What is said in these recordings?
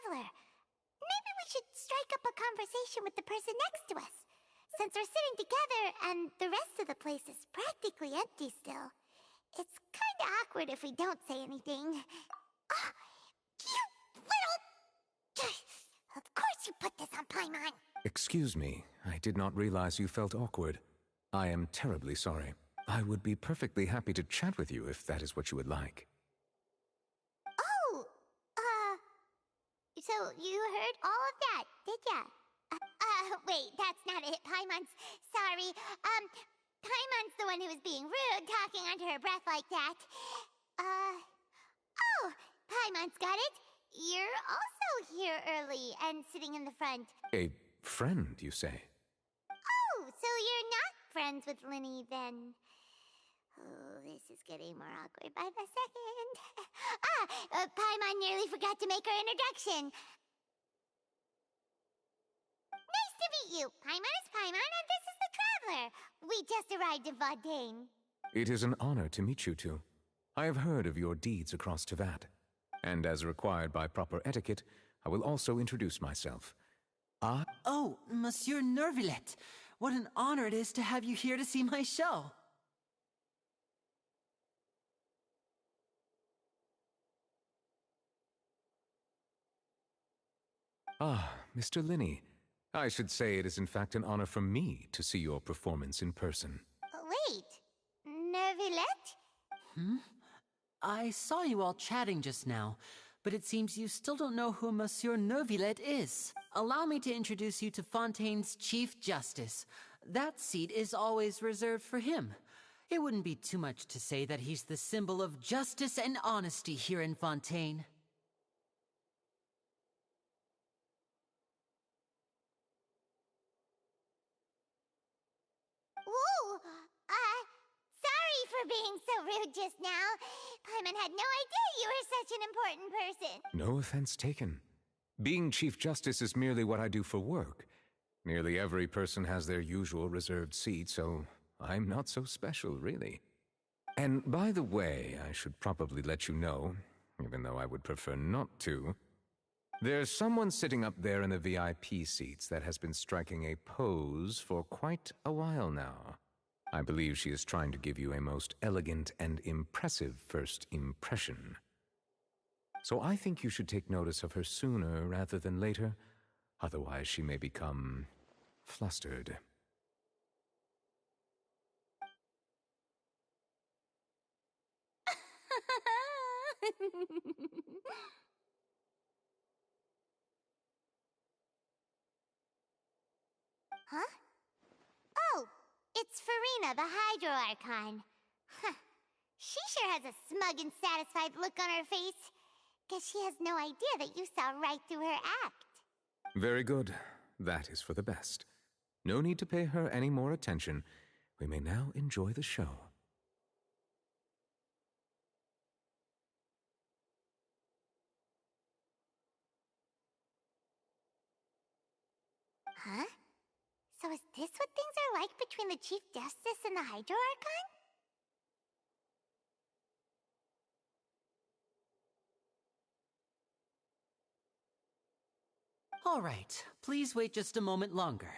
traveler. Maybe we should strike up a conversation with the person next to us. Since we're sitting together and the rest of the place is practically empty still, it's kinda awkward if we don't say anything. Oh, you little... Of course you put this on Paimon! Excuse me, I did not realize you felt awkward. I am terribly sorry. I would be perfectly happy to chat with you if that is what you would like. Oh, so you heard all of that, did ya? Wait, that's not it, Paimon's... Sorry, Paimon's the one who was being rude, talking under her breath like that. Oh, Paimon's got it. You're also here early and sitting in the front. A friend, you say? Oh, so you're not friends with Linny, then? Oh, this is getting more awkward by the second. Paimon nearly forgot to make her introduction. Nice to meet you. Paimon is Paimon, and this is the Traveler. We just arrived in FONTAINE. It is an honor to meet you two. I have heard of your deeds across Tevat. And as required by proper etiquette, I will also introduce myself. Oh, Monsieur Nervillet. What an honor it is to have you here to see my show. Mr. Linny. I should say it is in fact an honor for me to see your performance in person. Wait, Nervillet? I saw you all chatting just now, but it seems you still don't know who Monsieur Nervillet is. Allow me to introduce you to Fontaine's Chief Justice. That seat is always reserved for him. It wouldn't be too much to say that he's the symbol of justice and honesty here in Fontaine. Whoa! Sorry for being so rude just now. Paimon had no idea you were such an important person. No offense taken. Being Chief Justice is merely what I do for work. Nearly every person has their usual reserved seat, so I'm not so special, really. And by the way, I should probably let you know, even though I would prefer not to, there's someone sitting up there in the VIP seats that has been striking a pose for quite a while now. I believe she is trying to give you a most elegant and impressive first impression. So I think you should take notice of her sooner rather than later, otherwise she may become flustered. Huh? Oh, it's Farina, the Hydro Archon. Huh. She sure has a smug and satisfied look on her face. Guess she has no idea that you saw right through her act. Very good. That is for the best. No need to pay her any more attention. We may now enjoy the show. Huh? So is this what things are like between the Chief Justice and the Hydro Archon? All right, please wait just a moment longer.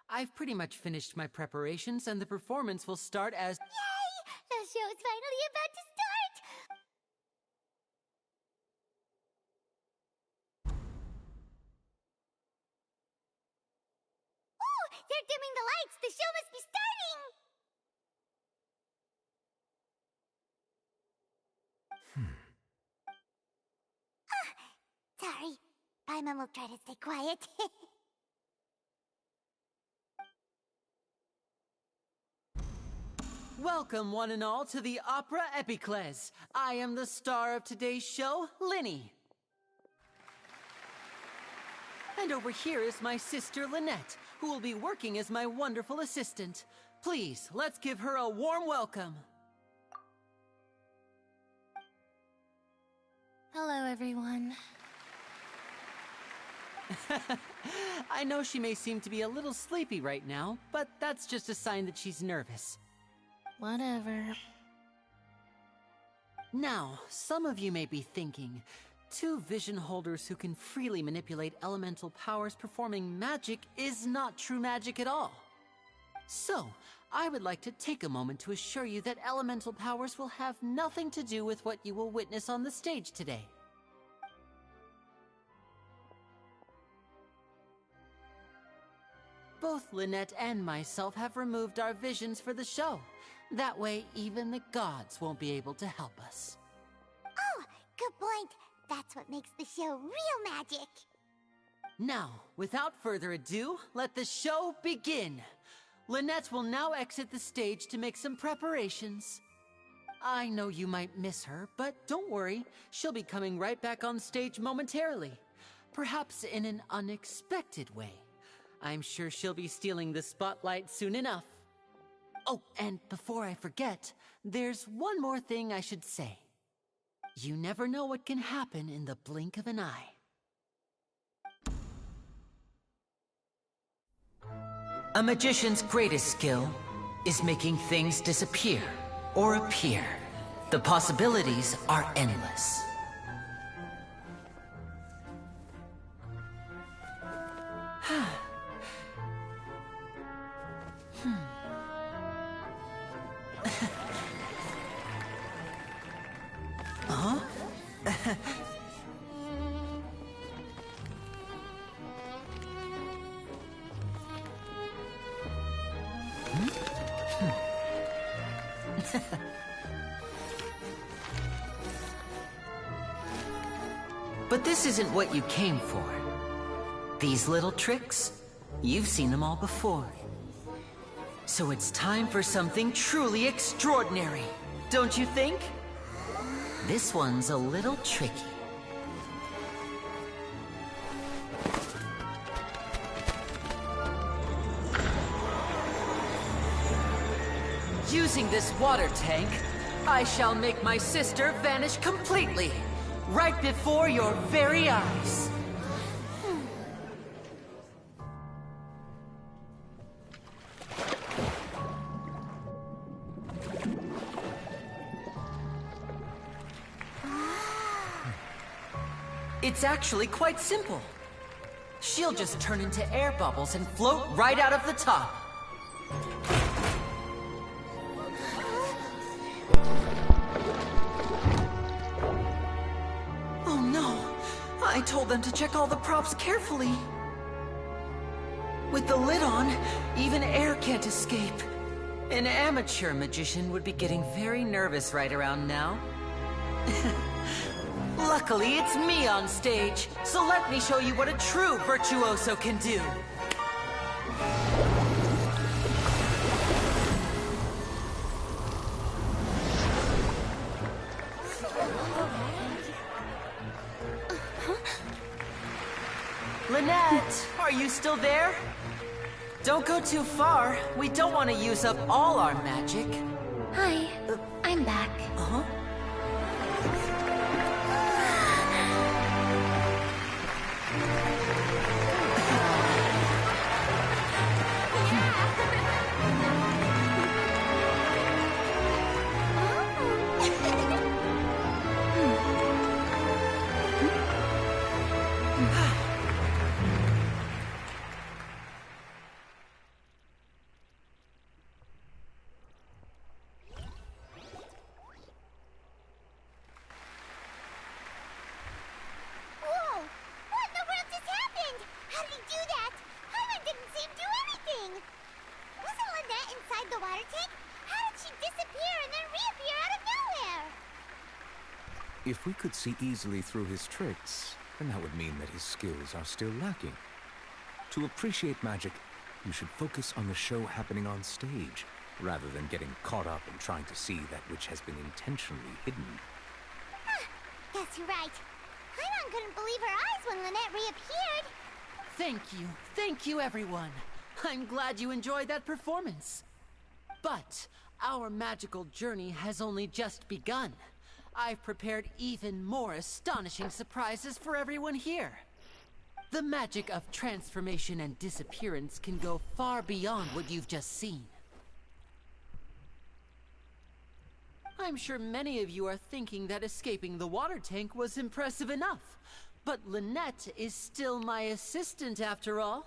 I've pretty much finished my preparations and the performance will start as... Yay! The show's finally about to start! Oh! They're dimming the lights! The show must be starting! Sorry. Paimon will try to stay quiet. Welcome, one and all, to the Opera Epiclese. I am the star of today's show, Linny. And over here is my sister, Lynette, who will be working as my wonderful assistant. Please, let's give her a warm welcome. Hello, everyone. I know she may seem to be a little sleepy right now, but that's just a sign that she's nervous. Whatever. Now, some of you may be thinking, Two vision holders who can freely manipulate elemental powers performing magic is not true magic at all. So, I would like to take a moment to assure you that elemental powers will have nothing to do with what you will witness on the stage today. Both Lynette and myself have removed our visions for the show. That way, even the gods won't be able to help us. Oh, good point. That's what makes the show real magic. Now, without further ado, let the show begin. Lynette will now exit the stage to make some preparations. I know you might miss her, but don't worry. She'll be coming right back on stage momentarily. Perhaps in an unexpected way. I'm sure she'll be stealing the spotlight soon enough. Oh, and before I forget, there's one more thing I should say. You never know what can happen in the blink of an eye. A magician's greatest skill is making things disappear or appear. The possibilities are endless. Huh? But this isn't what you came for. These little tricks, you've seen them all before. So it's time for something truly extraordinary, don't you think? This one's a little tricky. Using this water tank, I shall make my sister vanish completely, right before your very eyes. It's actually quite simple. She'll just turn into air bubbles and float right out of the top. Oh no! I told them to check all the props carefully. With the lid on, even air can't escape. An amateur magician would be getting very nervous right around now. Luckily, it's me on stage, so let me show you what a true virtuoso can do. Lynette, are you still there? Don't go too far. We don't want to use up all our magic. Hi, I'm back. Uh-huh. If we could see easily through his tricks, then that would mean that his skills are still lacking. To appreciate magic, you should focus on the show happening on stage, rather than getting caught up in trying to see that which has been intentionally hidden. Guess you're right. Paimon couldn't believe her eyes when Lynette reappeared. Thank you everyone. I'm glad you enjoyed that performance. But our magical journey has only just begun. I've prepared even more astonishing surprises for everyone here. The magic of transformation and disappearance can go far beyond what you've just seen. I'm sure many of you are thinking that escaping the water tank was impressive enough. But Lynette is still my assistant after all.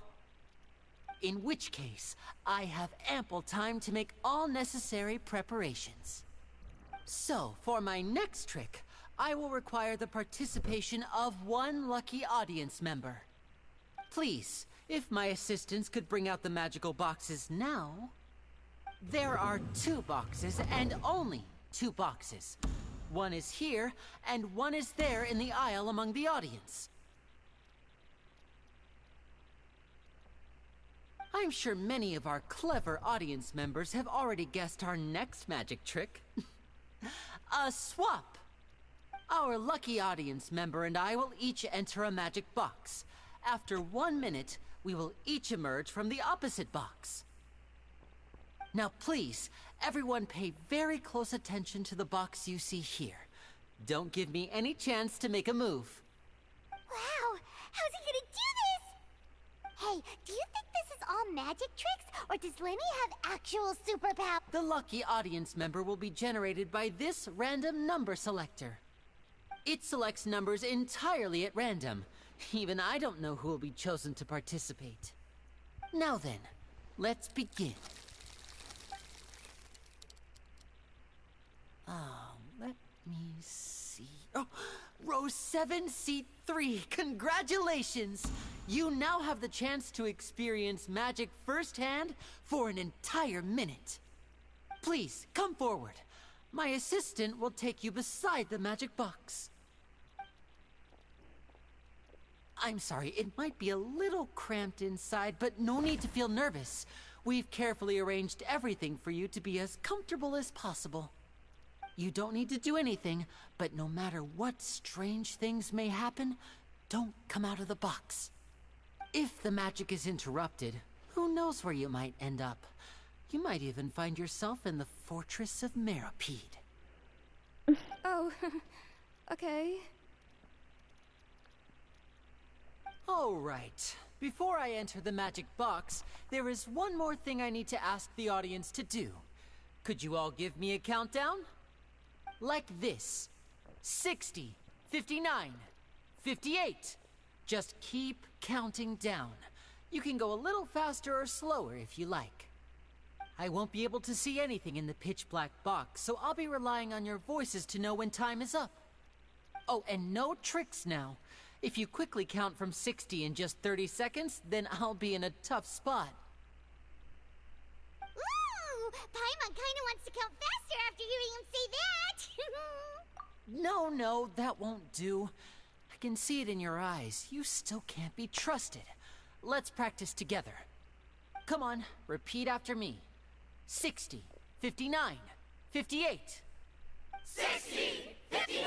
In which case, I have ample time to make all necessary preparations. So, for my next trick, I will require the participation of one lucky audience member. Please, if my assistants could bring out the magical boxes now. There are 2 boxes, and only 2 boxes. One is here, and one is there in the aisle among the audience. I'm sure many of our clever audience members have already guessed our next magic trick. A swap! Our lucky audience member and I will each enter a magic box. After 1 minute, we will each emerge from the opposite box. Now please, everyone pay very close attention to the box you see here. Don't give me any chance to make a move. Wow, how's he gonna do this? Hey, do you think this is all magic tricks, or does Lenny have actual superpower? The lucky audience member will be generated by this random number selector. It selects numbers entirely at random. Even I don't know who will be chosen to participate. Now then, let's begin. Let me see. Oh, row 7, seat 3. Congratulations! You now have the chance to experience magic firsthand for an entire minute. Please, come forward. My assistant will take you beside the magic box. I'm sorry, it might be a little cramped inside, but no need to feel nervous. We've carefully arranged everything for you to be as comfortable as possible. You don't need to do anything, but no matter what strange things may happen, don't come out of the box. If the magic is interrupted, who knows where you might end up? You might even find yourself in the Fortress of Meripede. Oh, okay. All right. Before I enter the magic box, there is one more thing I need to ask the audience to do. Could you all give me a countdown? Like this. 60, 59, 58. Just keep counting down. You can go a little faster or slower if you like. I won't be able to see anything in the pitch black box, so I'll be relying on your voices to know when time is up. Oh, and no tricks now. If you quickly count from 60 in just 30 seconds, then I'll be in a tough spot. Ooh! Paimon kinda wants to count faster after hearing him say that! No, that won't do. I can see it in your eyes. You still can't be trusted. Let's practice together. Come on, repeat after me. 60, 59, 58. 60, 59,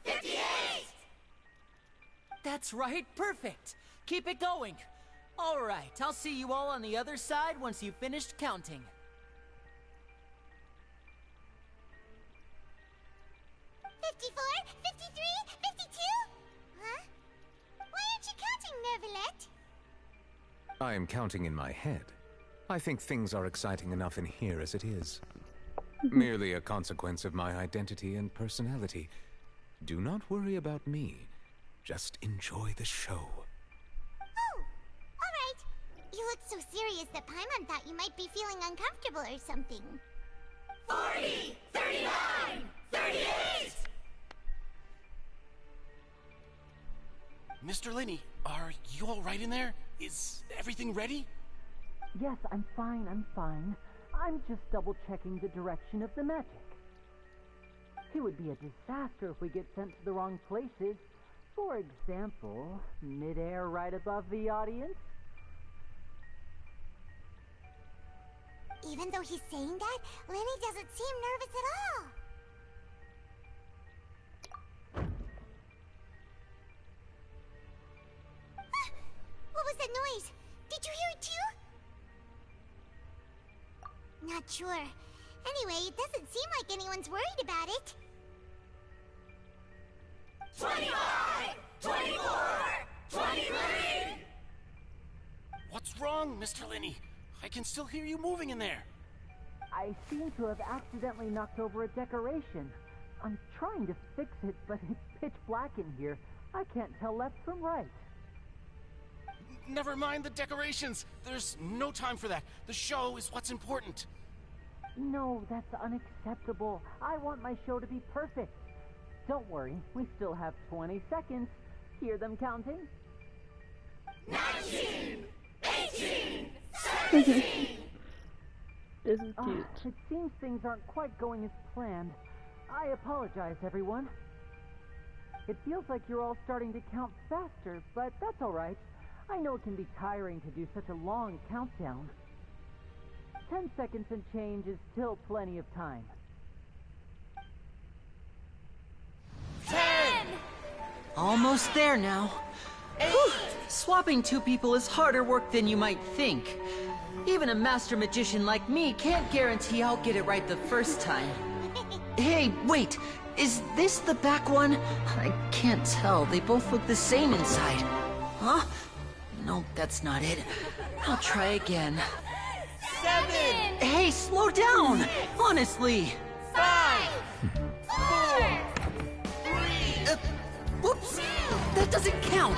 58! That's right, perfect. Keep it going. All right, I'll see you all on the other side once you've finished counting. 54, 53, 52? Huh? Why aren't you counting, Nervalet? I am counting in my head. I think things are exciting enough in here as it is. Merely a consequence of my identity and personality. Do not worry about me. Just enjoy the show. Oh, alright. You look so serious that Paimon thought you might be feeling uncomfortable or something. 40, 39, 38! Mr. Linney, are you all right in there? Is everything ready? Yes, I'm fine. I'm just double-checking the direction of the magic. It would be a disaster if we get sent to the wrong places. For example, mid-air right above the audience. Even though he's saying that, Lenny doesn't seem nervous at all. What was that noise? Did you hear it too? Not sure. Anyway, it doesn't seem like anyone's worried about it. 25, 24, 23! What's wrong, Mr. Linney? I can still hear you moving in there. I I seem to have accidentally knocked over a decoration. I'm trying to fix it, but it's pitch black in here. I can't tell left from right. Never mind the decorations. There's no time for that. The show is what's important. No, that's unacceptable. I want my show to be perfect. Don't worry, we still have 20 seconds. Hear them counting? 19, 18, 17. This is cute. It seems things aren't quite going as planned. I apologize, everyone. It feels like you're all starting to count faster, but that's all right. I know it can be tiring to do such a long countdown. 10 seconds and change is still plenty of time. 10, Almost there now. Whew. Swapping two people is harder work than you might think. Even a master magician like me can't guarantee I'll get it right the first time. Hey, wait! Is this the back one? I can't tell. They both look the same inside. Huh? No, that's not it. I'll try again. 7, Hey, slow down! Honestly! 5, 4, 3, Whoops! That doesn't count!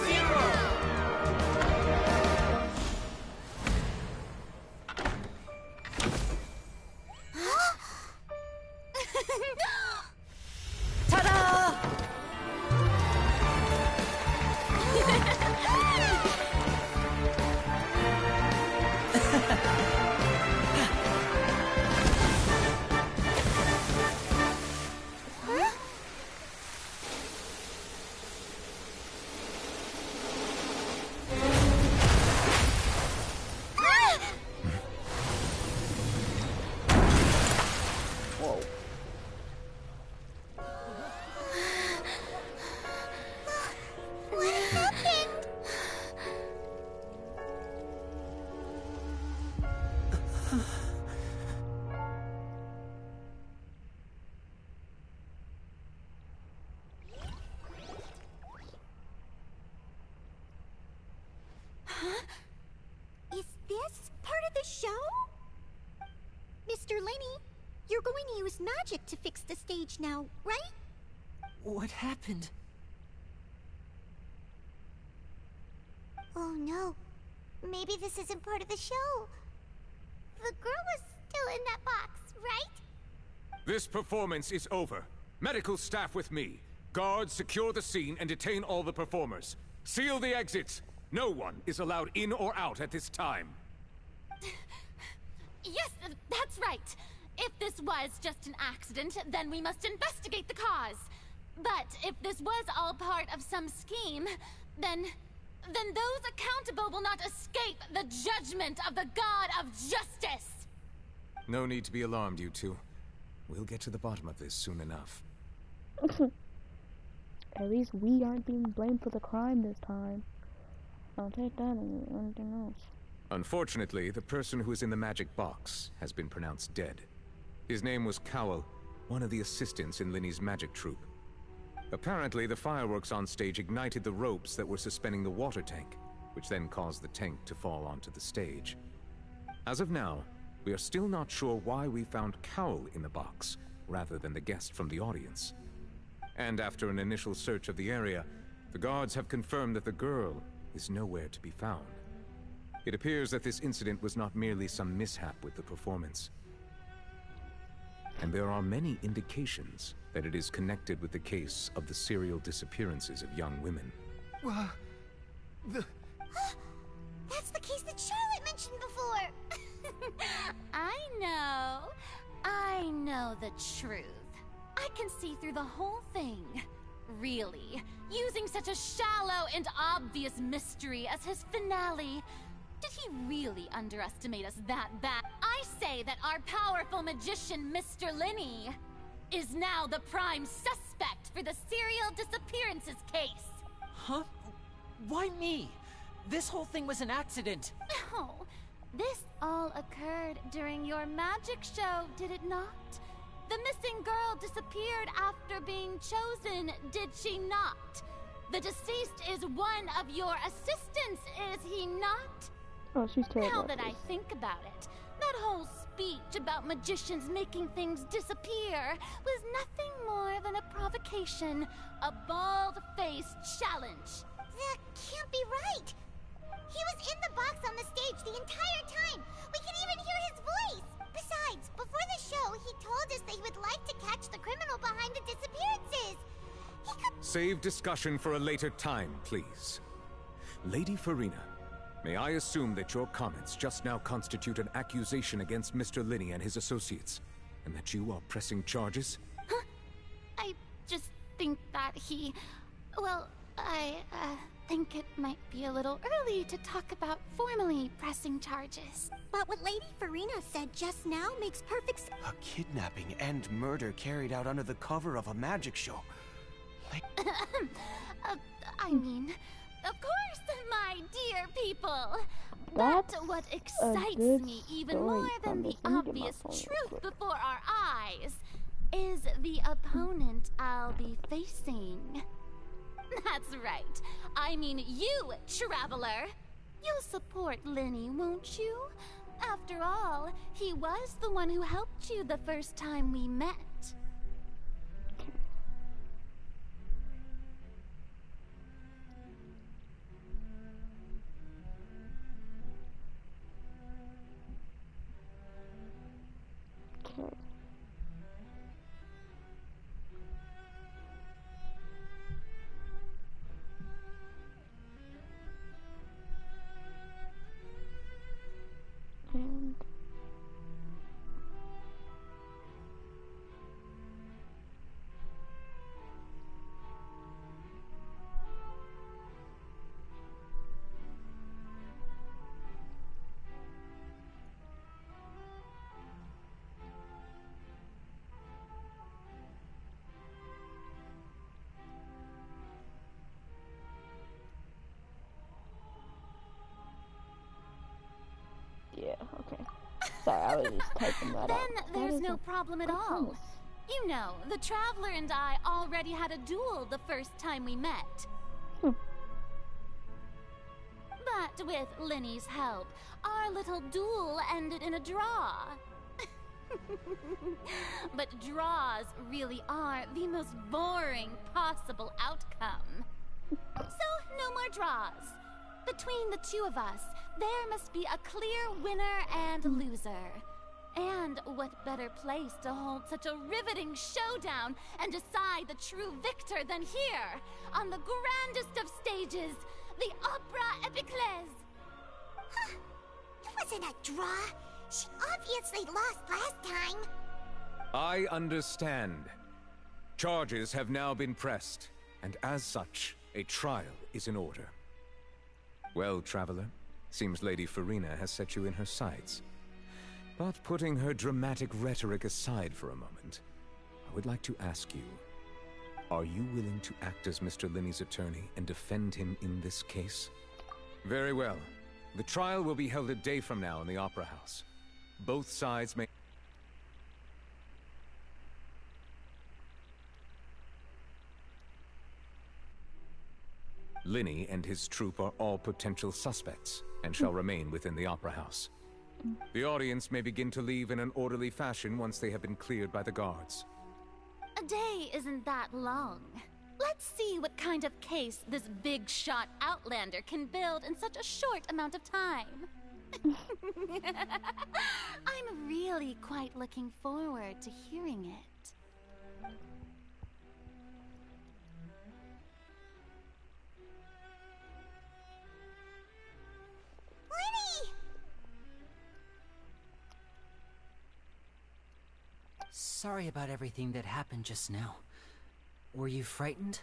0. Ta-da! Whoa. What happened? Is this part of the show? Mr. Lenny, you're going to use magic to fix the stage now, right? What happened? Oh no. Maybe this isn't part of the show. The girl was still in that box, right? This performance is over. Medical staff with me. Guards, secure the scene and detain all the performers. Seal the exits. No one is allowed in or out at this time. Yes, that's right. If this was just an accident, then we must investigate the cause. But if this was all part of some scheme, then those accountable will not escape the judgment of the God of Justice. No need to be alarmed, you two. We'll get to the bottom of this soon enough. At least we aren't being blamed for the crime this time. I'll take that and anything else. Unfortunately, the person who is in the magic box has been pronounced dead. His name was Cowell, one of the assistants in Linny's magic troupe. Apparently, the fireworks on stage ignited the ropes that were suspending the water tank, which then caused the tank to fall onto the stage. As of now, we are still not sure why we found Cowell in the box, rather than the guest from the audience. And after an initial search of the area, the guards have confirmed that the girl is nowhere to be found. It appears that this incident was not merely some mishap with the performance. And there are many indications that it is connected with the case of the serial disappearances of young women. That's the case that Charlotte mentioned before. I know the truth. I can see through the whole thing. Really, using such a shallow and obvious mystery as his finale. Did he really underestimate us that bad? I say that our powerful magician, Mr. Lenny, is now the prime suspect for the serial disappearances case. Huh? Why me? This whole thing was an accident. No, this all occurred during your magic show, did it not? The missing girl disappeared after being chosen, did she not? The deceased is one of your assistants, is he not? Oh, she's terrible. Now at that I this. think about it, that whole speech about magicians making things disappear was nothing more than a provocation, a bald-faced challenge. That can't be right. He was in the box on the stage the entire time. We can even hear his voice. Besides, before the show, he told us that he would like to catch the criminal behind the disappearances. He could... Save discussion for a later time, please. Lady Farina, may I assume that your comments just now constitute an accusation against Mr. Linney and his associates, and that you are pressing charges? Huh? I just think that he... Well, I think it might be a little early to talk about formally pressing charges. But what Lady Farina said just now makes perfect sense. A kidnapping and murder carried out under the cover of a magic show. I mean, of course, my dear people. That's but what a excites good me even story more than the premise. Let me get my obvious phone real truth quick. before our eyes is the opponent I'll be facing. That's right. I mean you, Traveler. You'll support Linny, won't you? After all, he was the one who helped you the first time we met. Okay. And yeah, okay. Sorry, I was just typing that Then out. there's no problem at all. You know, the Traveler and I already had a duel the first time we met. But with Linny's help, our little duel ended in a draw. But draws really are the most boring possible outcome. So, no more draws. Between the two of us, there must be a clear winner and loser. And what better place to hold such a riveting showdown and decide the true victor than here, on the grandest of stages, the Opera Epiclese. Huh. It wasn't a draw. She obviously lost last time. I understand. Charges have now been pressed, and as such, a trial is in order. Well, Traveler, seems Lady Farina has set you in her sights. But putting her dramatic rhetoric aside for a moment, I would like to ask you, are you willing to act as Mr. Linney's attorney and defend him in this case? Very well. The trial will be held a day from now in the Opera House. Both sides may... Linney and his troupe are all potential suspects, and shall remain within the Opera House. The audience may begin to leave in an orderly fashion once they have been cleared by the guards. A day isn't that long. Let's see what kind of case this big-shot outlander can build in such a short amount of time. I'm really quite looking forward to hearing it. Linny! Sorry about everything that happened just now. Were you frightened?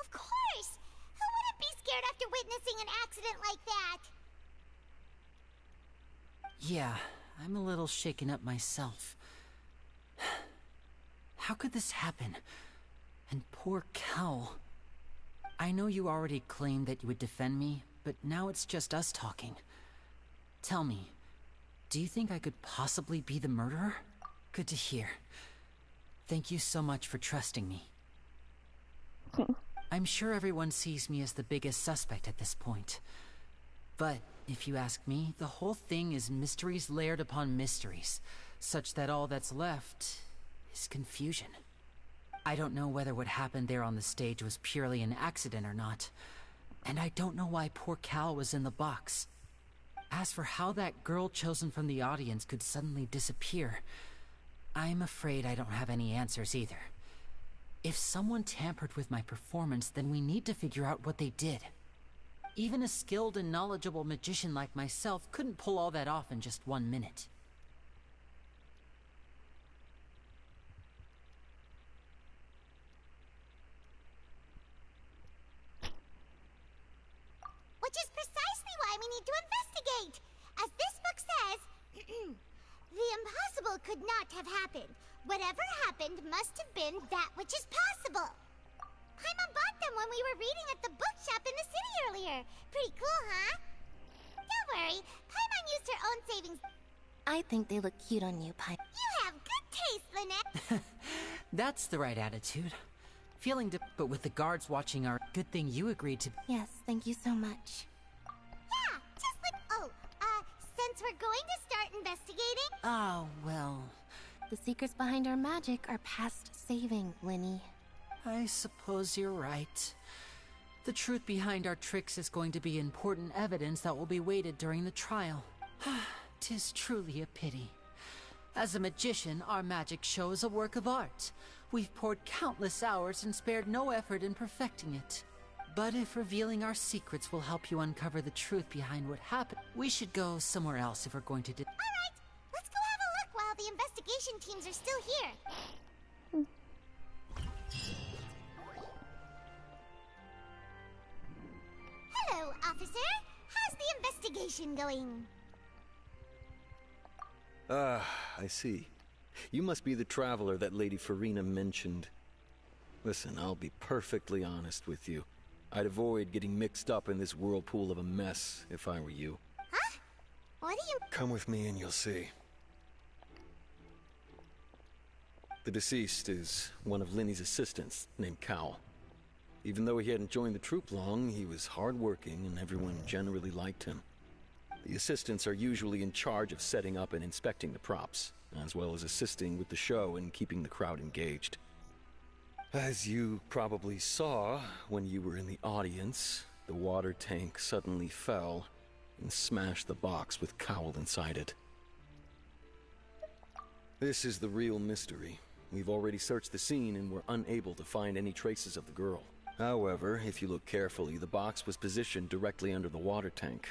Of course! Who wouldn't be scared after witnessing an accident like that? Yeah, I'm a little shaken up myself. How could this happen? And poor Cal. I know you already claimed that you would defend me, but now it's just us talking. Tell me, do you think I could possibly be the murderer? Good to hear. Thank you so much for trusting me. I'm sure everyone sees me as the biggest suspect at this point. But If you ask me, the whole thing is mysteries layered upon mysteries, such that all that's left is confusion. I don't know whether what happened there on the stage was purely an accident or not, and I don't know why poor Cal was in the box. As for how that girl chosen from the audience could suddenly disappear, I'm afraid I don't have any answers either. If someone tampered with my performance, then we need to figure out what they did. Even a skilled and knowledgeable magician like myself couldn't pull all that off in just 1 minute. Which is precisely why we need to investigate! As this book says, the impossible could not have happened. Whatever happened must have been that which is possible. Paimon bought them when we were reading at the bookshop in the city earlier. Pretty cool, huh? Don't worry, Paimon used her own savings. I think they look cute on you, Pai. You have good taste, Lynette. That's the right attitude. But with the guards watching our... Good thing you agreed to... Yes, thank you so much. Yeah, just like... since we're going to start investigating... Oh, well... The secrets behind our magic are past saving, Linny. I suppose you're right. The truth behind our tricks is going to be important evidence that will be weighted during the trial. 'Tis truly a pity. As a magician, our magic show is a work of art. We've poured countless hours and spared no effort in perfecting it. But if revealing our secrets will help you uncover the truth behind what happened, we should go somewhere else if we're going to Alright, let's go have a look while the investigation teams are still here. Hello, officer. How's the investigation going? I see. You must be the traveler that Lady Farina mentioned. Listen, I'll be perfectly honest with you. I'd avoid getting mixed up in this whirlpool of a mess if I were you. Huh? What do you... Come with me and you'll see. The deceased is one of Linny's assistants, named Cal. Even though he hadn't joined the troupe long, he was hardworking and everyone generally liked him. The assistants are usually in charge of setting up and inspecting the props, as well as assisting with the show and keeping the crowd engaged. As you probably saw when you were in the audience, the water tank suddenly fell and smashed the box with Cowl inside it. This is the real mystery. We've already searched the scene and were unable to find any traces of the girl. However, if you look carefully, the box was positioned directly under the water tank.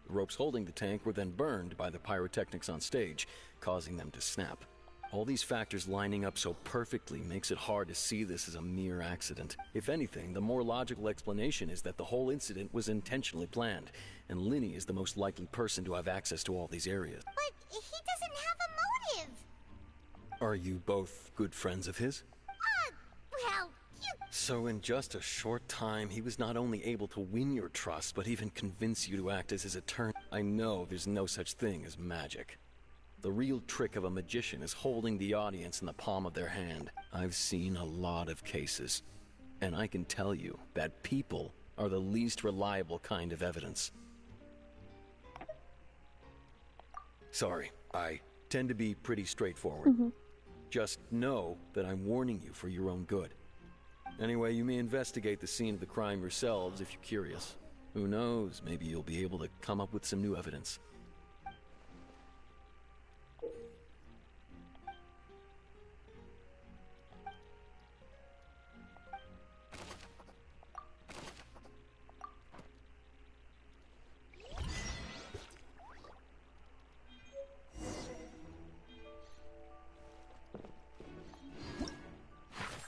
The ropes holding the tank were then burned by the pyrotechnics on stage, causing them to snap. All these factors lining up so perfectly makes it hard to see this as a mere accident. If anything, the more logical explanation is that the whole incident was intentionally planned, and Linny is the most likely person to have access to all these areas. But he doesn't have a motive. Are you both good friends of his? Well, you... So in just a short time, he was not only able to win your trust, but even convince you to act as his attorney. I know there's no such thing as magic. The real trick of a magician is holding the audience in the palm of their hand. I've seen a lot of cases, and I can tell you that people are the least reliable kind of evidence. Sorry, I tend to be pretty straightforward. Just know that I'm warning you for your own good. Anyway, you may investigate the scene of the crime yourselves if you're curious. Who knows, maybe you'll be able to come up with some new evidence.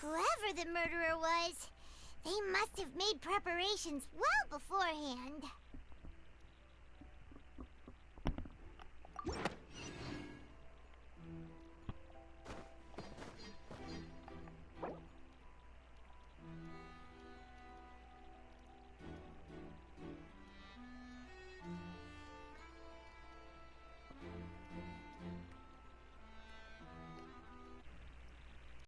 Whoever the murderer was, they must have made preparations well beforehand.